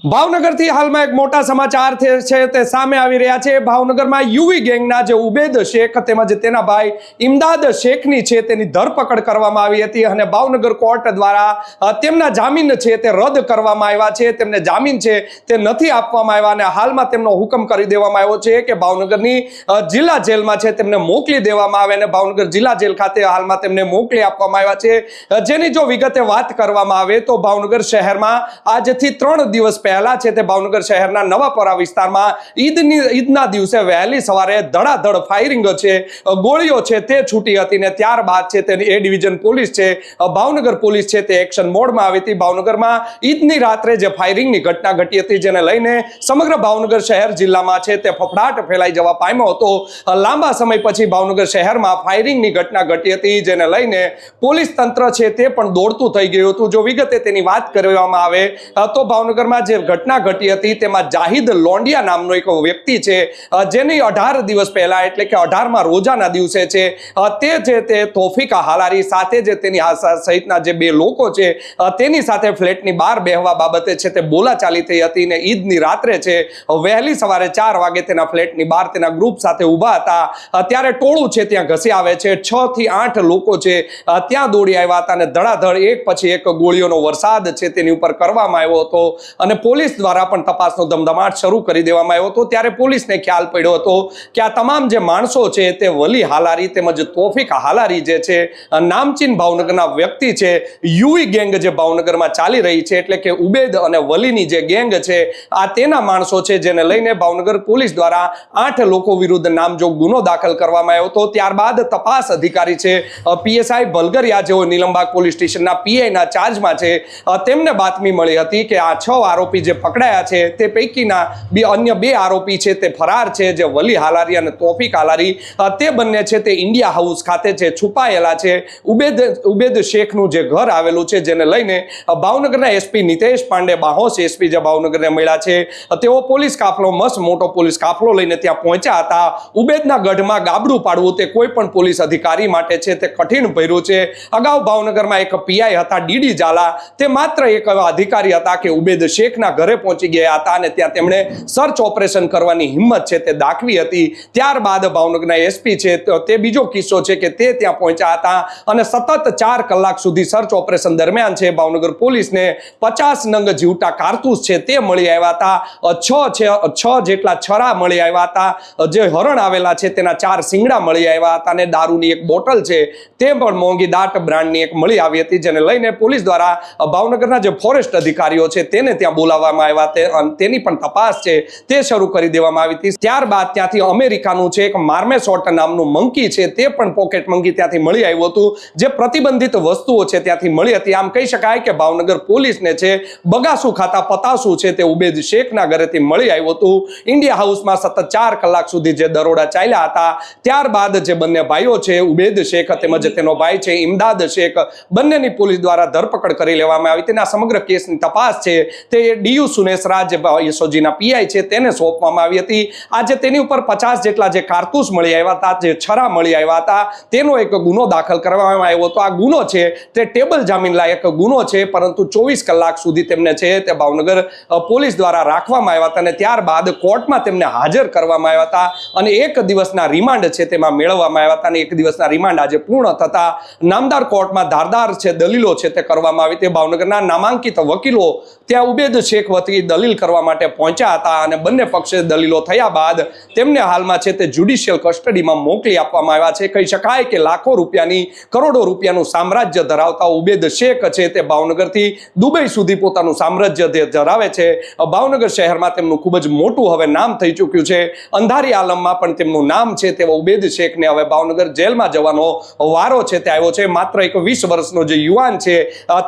ભાવનગરથી હાલમાં એક મોટા સમાચાર છે તે સામે આવી રહ્યા છે। ભાવનગરમાં યુવી ગેંગના જે ઉબેદ શેખ તેમજ તેના ભાઈ ઇમદાદ શેખની છે તેની ધરપકડ કરવામાં આવી હતી અને ભાવનગર કોર્ટ દ્વારા તેમના જામીન છે તે રદ કરવામાં આવ્યા છે। તેમને જામીન છે તે નથી આપવામાં આવ્યા અને હાલમાં તેમનો હુકમ કરી દેવામાં આવ્યો છે કે ભાવનગરની જિલ્લા જેલમાં છે તેમને મોકલી દેવામાં આવે અને ભાવનગર જિલ્લા જેલ ખાતે હાલમાં તેમને મોકલી આપવામાં આવ્યા છે। જેની જો વિગતે વાત કરવામાં આવે તો ભાવનગર શહેરમાં આજથી 3 દિવસ પહેલા છે તે ભાવનગર શહેરના નવાપરા વિસ્તારમાં ઈદના દિવસે વહેલી સવારે ધડાધડ ફાયરિંગ છે, ગોળીઓ છે તે છૂટી હતી ને ત્યારબાદ છે તે એ ડિવિઝન પોલીસ છે, ભાવનગર પોલીસ છે તે એક્શન મોડમાં આવી હતી। ભાવનગરમાં ઈદની રાત્રે જે ફાયરિંગની ઘટના ઘટી હતી જેને લઈને સમગ્ર ભાવનગર શહેર જિલ્લામાં છે તે ફફડાટ ફેલાઈ જવા પામ્યો હતો। લાંબા સમય પછી ભાવનગર શહેરમાં ફાયરિંગની ઘટના ઘટી હતી જેને લઈને પોલીસ તંત્ર છે તે પણ દોડતું થઈ ગયું હતું। જો વિગતે તેની વાત કરવામાં આવે તો ભાવનગરમાં જે ઘટના ઘટી હતી તેમાં જાહિદ લોંડિયા નામનો એક વ્યક્તિ છે જેની 18 દિવસ પહેલા એટલે કે 18મા રોજાના દિવસે છે તે છે તે તોફિક હાલારી સાથે જે તેની સહિતના જે 2 લોકો છે તેની સાથે ફ્લેટની બહાર બેહવા બાબતે છે તે બોલાચાલી થઈ હતી ને ઈદની રાત્રે છે વહેલી સવારે 4 વાગે તેના ફ્લેટની બહાર તેના ગ્રુપ સાથે ઊભા હતા ત્યારે ટોળું છે ત્યાં ઘસી આવે છે। 6 થી 8 લોકો છે ત્યાં દોડી આવ્યા હતા અને ધડાધડ એક પછી એક ગોળીઓનો વરસાદ છે તેની ઉપર કરવામાં આવ્યો હતો અને પોલીસ દ્વારા પણ તપાસનો ધમધમાટ શરૂ કરી દેવામાં આવ્યો હતો। ત્યારે પોલીસને ખ્યાલ પડ્યો હતો કે આ તમામ જે માણસો છે તે વલી હાલારી તેમજ તોફિક હાલારી જે છે નામચીન ભાવનગરના વ્યક્તિ છે। યુવી ગેંગ જે ભાવનગરમાં ચાલી રહી છે એટલે કે ઉબેદ અને વલીની જે ગેંગ છે આ તેના માણસો છે જેને લઈને ભાવનગર પોલીસ દ્વારા 8 લોકો વિરુદ્ધ નામજોગ ગુનો દાખલ કરવામાં આવ્યો હતો। ત્યારબાદ તપાસ અધિકારી છે પીએસઆઈ ભલગરિયા જેઓ નીલમબાગ પોલીસ સ્ટેશનના પીઆઈના ચાર્જમાં છે તેમને બાતમી મળી હતી કે આ 6 આરોપી જે પકડાયા છે તે પૈકીના અન્ય 2 આરોપી છે તે ફરાર છે જે વલી હાલારી અને તોફિક હાલારી તે બંને છે તે ઇન્ડિયા હાઉસ ખાતે છે છુપાયેલા છે। ઉબેદ શેખનું જે ઘર આવેલું છે જેને લઈને ભાવનગરના એસપી નિતેશ પાંડે બાહોશ એસપી જે ભાવનગરને મળ્યા છે તેઓ પોલીસ કાફલો મસ્ત મોટો પોલીસ કાફલો લઈને ત્યાં પહોંચ્યા હતા। ઉબેદના ગઢમાં ગાબડું પાડવું તે કોઈ પણ પોલીસ અધિકારી માટે છે તે કઠિન ભર્યું છે। અગાઉ ભાવનગરમાં એક પીઆઈ હતા ડીડી ઝાલા તે માત્ર એક અધિકારી હતા કે ઉબેદ શેખના ઘરે પહોંચી ગયા હતા અને ત્યાં તેમણે સર્ચ ઓપરેશન કરવાની હિંમત છે તે દાખવી હતી। ત્યારબાદ ભાવનગરના એસપી છે તે બીજો કિસ્સો છે કે તે ત્યાં પહોંચ્યા હતા અને સતત 4 કલાક સુધી સર્ચ ઓપરેશન દરમિયાન છે ભાવનગર પોલીસને 50 નંગ જીવતા કારતૂસ છે તે મળી આવ્યા હતા। 6 જેટલા છરા મળી આવ્યા હતા, જે હરણ આવેલા છે તેના 4 શિંગડા મળી આવ્યા હતા અને દારૂની એક બોટલ છે તે પણ મોંઘી દાટ બ્રાન્ડની એક મળી આવી હતી જેને લઈને પોલીસ દ્વારા ભાવનગરના જે ફોરેસ્ટ અધિકારીઓ છે તેને ત્યાં બોલાવવામાં આવ્યા તેની પણ તપાસ છે તે શરૂ કરી દેવામાં આવી હતી। ત્યારબાદ ત્યાંથી અમેરિકાનું છે એક માર્મેસોટ નામનું મંકી છે તે પણ પોકેટ મંકી ત્યાંથી મળી આવ્યું હતું જે પ્રતિબંધિત વસ્તુઓ છે ત્યાંથી મળી હતી। આમ કહી શકાય કે ભાવનગર પોલીસને છે બગાસુ ખાતા પતાસુ છે તે ઉબેદ શેખના ઘરેથી મળી આવ્યું હતું। ઇન્ડિયા હાઉસમાં સતત 4 કલાક સુધી જે દરોડા ચાલ્યા હતા ત્યારબાદ જે બંને ભાઈઓ છે ઉબેદ શેખ તેમજ તેનો ભાઈ છે ઇમદાદ શેખ બંનેની પોલીસ દ્વારા ધરપકડ કરી લેવામાં આવી। તેના સમગ્ર કેસની તપાસ છે તે ડીયુ સુનેસરા જે યશોજીના પીઆઈ છે તેને સોંપવામાં આવી હતી। આજે તેની ઉપર 50 જેટલા જે કારતૂસ મળી આવ્યા હતા, જે છરા મળી આવ્યા હતા તેનો એક ગુનો દાખલ કરવામાં આવ્યો હતો। આ ગુનો છે તે ટેબલ જામીન લાયક ગુનો છે પરંતુ 24 કલાક સુધી તેમને છે તે ભાવનગર પોલીસ દ્વારા રાખવામાં આવ્યા હતા અને ત્યારબાદ કોર્ટમાં તેમને હાજર કરવામાં આવ્યા હતા અને 1 દિવસના રિમાન્ડ છે તેમાં મેળવવામાં આવ્યા હતા અને 1 દિવસના રિમાન્ડ આજે પૂર્ણ થતા નામદાર કોર્ટમાં ધારદાર છે દલીલો છે તે કરવામાં આવી હતી। ભાવનગરના નામાંકિત વકીલો ત્યાં ઉબેદ શેખ વતી દલીલ કરવા માટે પહોંચ્યા હતા અને બંને પક્ષે દલીલો થયા બાદ તેમને હાલમાં છે તે જ્યુડિશિયલ કસ્ટડીમાં મોકલી આપવામાં આવ્યા છે। કહી શકાય કે લાખો રૂપિયાની કરોડો રૂપિયાનું સામ્રાજ્ય ધરાવતા ઉબેદ શેખ છે તે ભાવનગરથી દુબઈ સુધી પોતાનું સામ્રાજ્ય ધરાવે છે। ભાવનગર શહેરમાં તેમનું ખૂબ જ મોટું હવે નામ થઈ ચૂક્યું છે। અંધારી આલમમાં પણ તેમનું નામ છે તેવા ઉબેદ શેખને હવે ભાવનગર જેલમાં જવાનો વારો છે તે આવ્યો છે। માત્ર એક 20 વર્ષનો જે યુવાન છે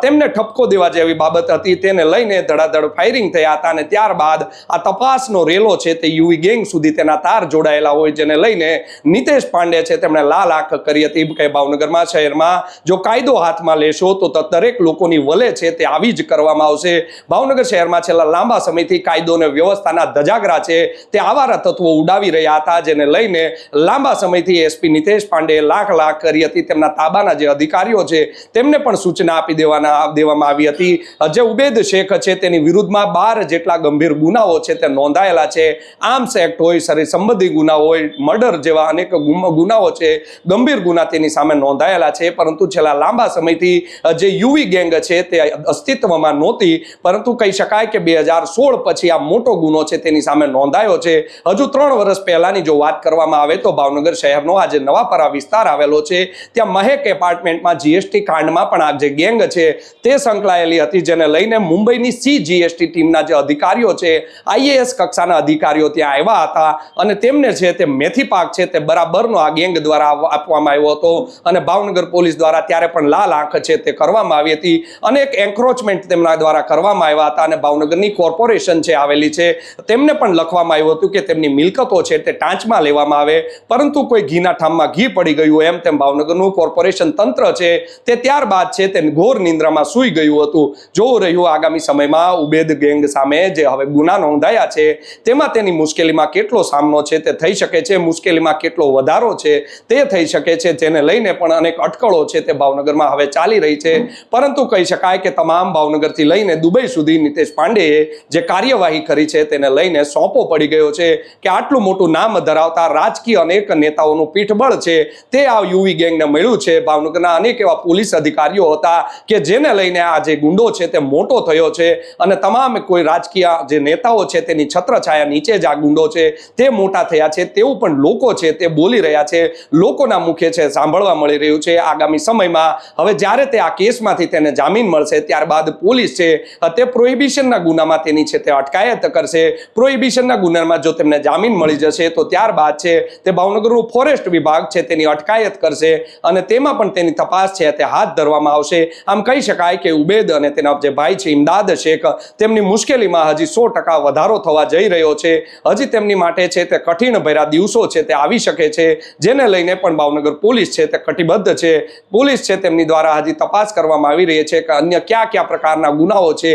તેમને ઠપકો દેવા જેવી બાબત હતી તેને લઈને ધડાધડ ફાયરિંગ થયા હતા અને ત્યારબાદ આ તપાસનો રેલો છે તે યુવી ગેંગ સુધી તેના તાર જોડાયેલા હોય જેને લઈને નિતેશ પાંડે છે તેમણે લાલ આંખ કરી હતી કે ભાવનગરમાં શહેરમાં જો કાયદો હાથમાં લેશો તો દરેક લોકોની વલે છે તે આવી જ કરવામાં આવશે। ભાવનગર શહેરમાં છેલ્લા લાંબા સમયથી કાયદો અને વ્યવસ્થાના ધજાગરા છે તે આવારા તત્વો ઉડાવી રહ્યા હતા જેને લઈને લાંબા સમયથી એસપી નિતેશ પાંડે લાખ કરી હતી। તેમના તાબાના જે અધિકારીઓ છે તેમને પણ સૂચના આપી દેવામાં આવી હતી। જે ઉબેદ શેખ છે તેની વિરુદ્ધ વિરુદ્ધમાં 12 જેટલા ગંભીર ગુનાઓ છે તે નોંધાયેલા છે. આર્મ્સ એક્ટ હોય, શરીર સંબંધી ગુના હોય, મર્ડર જેવા અનેક ગુનાઓ છે, ગંભીર ગુના તેની સામે નોંધાયેલા છે. પરંતુ છેલ્લા લાંબા સમયથી જે યુવી ગેંગ છે તે અસ્તિત્વમાં નહોતી, પરંતુ કહી શકાય કે 2016 પછી આ મોટો ગુનો છે તેની સામે નોંધાયો છે. હજુ 3 વર્ષ પહેલાની જો વાત કરવામાં આવે તો ભાવનગર શહેરનો આ જે નવાપરા વિસ્તાર આવેલો છે ત્યાં મહેક એપાર્ટમેન્ટમાં જીએસટી કાંડમાં પણ આ જે ગેંગ છે તે સંકળાયેલી હતી, જેને લઈને મુંબઈની જીએસટી ટીમના જે અધિકારીઓ છે, આઈએએસ કક્ષાના અધિકારીઓ ત્યાં આવ્યા હતા અને તેમને છે તે મેથી પાક છે તે બરાબરનો આ ગેંગ દ્વારા આપવામાં આવ્યો હતો અને ભાવનગર પોલીસ દ્વારા ત્યારે પણ લાલ આંખ છે તે કરવામાં આવી હતી. અનેક એન્ક્રોચમેન્ટ તેમના દ્વારા કરવામાં આવ્યા હતા અને ભાવનગરની કોર્પોરેશન છે આવેલી છે તેમને પણ લખવામાં આવ્યું હતું કે તેમની મિલકતો છે તે ટાંચમાં લેવામાં આવે, પરંતુ કોઈ ઘીના ઠામમાં ઘી પડી ગયું એમ તેમ ભાવનગરનું કોર્પોરેશન તંત્ર છે તે ત્યારબાદ છે તે ઘોર નિંદ્રામાં સૂઈ ગયું હતું. જોવું રહ્યું આગામી સમયમાં ઉબેદ ગેંગ સામે જે હવે ગુના નોંધાયા છે તેમાં તેની મુશ્કેલીમાં કેટલો સામનો છે તે થઈ શકે છે, મુશ્કેલીમાં કેટલો વધારો છે તે થઈ શકે છે, જેને લઈને પણ અનેક અટકળો છે તે ભાવનગરમાં હવે ચાલી રહી છે. પરંતુ કહી શકાય કે તમામ ભાવનગરથી લઈને દુબઈ સુધી નીતેશ પાંડેએ જે કાર્યવાહી કરી છે તેને લઈને સોંપો પડી ગયો છે કે આટલું મોટું નામ ધરાવતા રાજકીય અનેક નેતાઓનું પીઠબળ છે તે આ યુવી ગેંગને મળ્યું છે. ભાવનગરના અનેક એવા પોલીસ અધિકારીઓ હતા કે જેને લઈને આ જે ગુંડો છે તે મોટો થયો છે અને તમામ કોઈ રાજકીય જે નેતાઓ છે તેની છત્રછાયા નીચે જ આ ગુંડો છે તે મોટા થયા છે તેવું પણ લોકો છે તે બોલી રહ્યા છે, લોકોના મુખે છે સાંભળવા મળી રહ્યું છે. આગામી સમયમાં હવે જ્યારે તે આ કેસમાંથી તેને જામીન મળશે ત્યારબાદ પોલીસ છે તે પ્રોહિબિશનના ગુનામાં તેની છે તે અટકાયત કરશે. પ્રોહિબિશનના ગુનામાં જો તેમને જામીન મળી જશે તો ત્યારબાદ છે તે ભાવનગરનું ફોરેસ્ટ વિભાગ છે તેની અટકાયત કરશે અને તેમાં પણ તેની તપાસ છે તે હાથ ધરવામાં આવશે. આમ કહી શકાય કે ઉબેદ અને તેના જે ભાઈ છે ઇમદાદ શેખ તેમની મુશ્કેલીમાં હજી 100% વધારો થવા જઈ રહ્યો છે. હજી તેમની માટે છે તે કઠિન ભર્યા દિવસો છે તે આવી શકે છે, જેને લઈને પણ ભાવનગર પોલીસ છે તે કટિબદ્ધ છે. પોલીસ છે તેમની દ્વારા હજી તપાસ કરવામાં આવી રહી છે કે અન્ય કયા પ્રકારના ગુનાઓ છે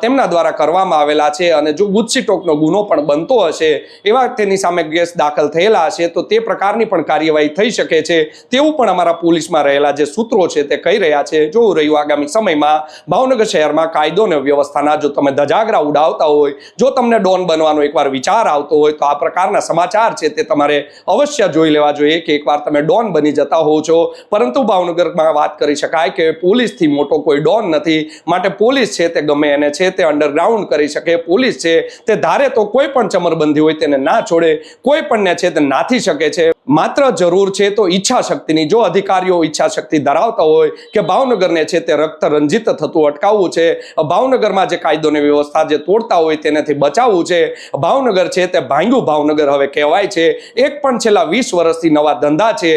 તેમના દ્વારા કરવામાં આવેલા છે અને જો ગુજસીટોકનો ગુનો પણ બનતો હશે, એવા તેની સામે કેસ દાખલ થયેલા હશે તો તે પ્રકારની પણ કાર્યવાહી થઈ શકે છે તેવું પણ અમારા પોલીસમાં રહેલા જે સૂત્રો છે તે કહી રહ્યા છે. જોવું રહ્યું આગામી સમયમાં ભાવનગર શહેરમાં કાયદો અને વ્યવસ્થાના જો તમે ધજાગરા ઉડાવતા હોય, જો તમને ડોન બનવાનો એકવાર વિચાર આવતો હોય તો આ પ્રકારના સમાચાર છે તે તમારે અવશ્ય જોઈ લેવા જોઈએ કે એકવાર તમે ડોન બની જતા હોવ છો. પરંતુ ભાવનગરમાં વાત કરી શકાય કે પોલીસથી મોટો કોઈ ડોન નથી, માટે પોલીસ છે તે ગમે એને છે તે અંડરગ્રાઉન્ડ કરી શકે. પોલીસ છે તે ધારે તો કોઈ પણ ચમરબંધી હોય તેને ના છોડે, કોઈ પણને છે તે નાથી શકે છે. માત્ર જરૂર છે તો ઈચ્છા શક્તિની. જો અધિકારીઓ ઈચ્છા શક્તિ ધરાવતા હોય કે ભાવનગરને છે તે રક્ત રંજિત થતું અટકાવવું છે, ભાવનગરમાં જે કાયદોની વ્યવસ્થા જે તોડતા હોય તેનાથી બચાવવું છે, ભાવનગર છે તે ભાંગ્યું ભાવનગર હવે કહેવાય છે. એક પણ છેલ્લા 20 વર્ષથી નવા ધંધા છે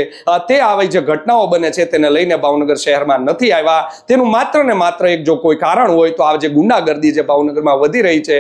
તે આવી જે ઘટનાઓ બને છે તેને લઈને ભાવનગર શહેરમાં નથી આવ્યા. તેનું માત્ર ને માત્ર એક જો કોઈ કારણ હોય તો આ જે ગુંડાગર્દી જે ભાવનગરમાં વધી રહી છે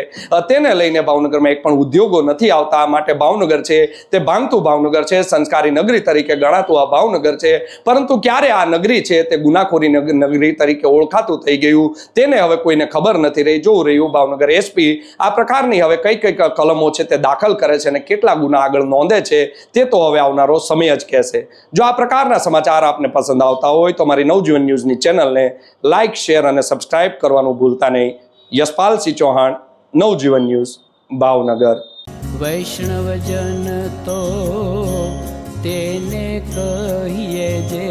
તેને લઈને ભાવનગરમાં એક પણ ઉદ્યોગો નથી આવતા. માટે ભાવનગર છે તે ભાંગતું ભાવનગર છે, સંસ્કારી નગરી તરીકે ગણાતું આ ભાવનગર છે, પરંતુ ક્યારે આ નગરી છે તે ગુનાખોરી નગરી તરીકે ઓળખાતું થઈ ગયું તેને હવે કોઈને ખબર નથી રહી. જોવું રહ્યું ભાવનગર એસપી આ પ્રકારની હવે કઈ કલમો છે તે દાખલ કરે છે અને કેટલા ગુના આગળ નોંધે છે તે તો હવે આવનારો સમય જ કહેશે. જો આ પ્રકારના સમાચાર આપને પસંદ આવતા હોય તો અમારી નવજીવન ન્યૂઝની ચેનલને લાઇક, શેર અને સબસ્ક્રાઇબ કરવાનું ભૂલતા નહીં. યશપાલસિંહ ચૌહાણ, નવજીવન ન્યૂઝ, ભાવનગર. વૈષ્ણવજન તો તેને કહીએ જે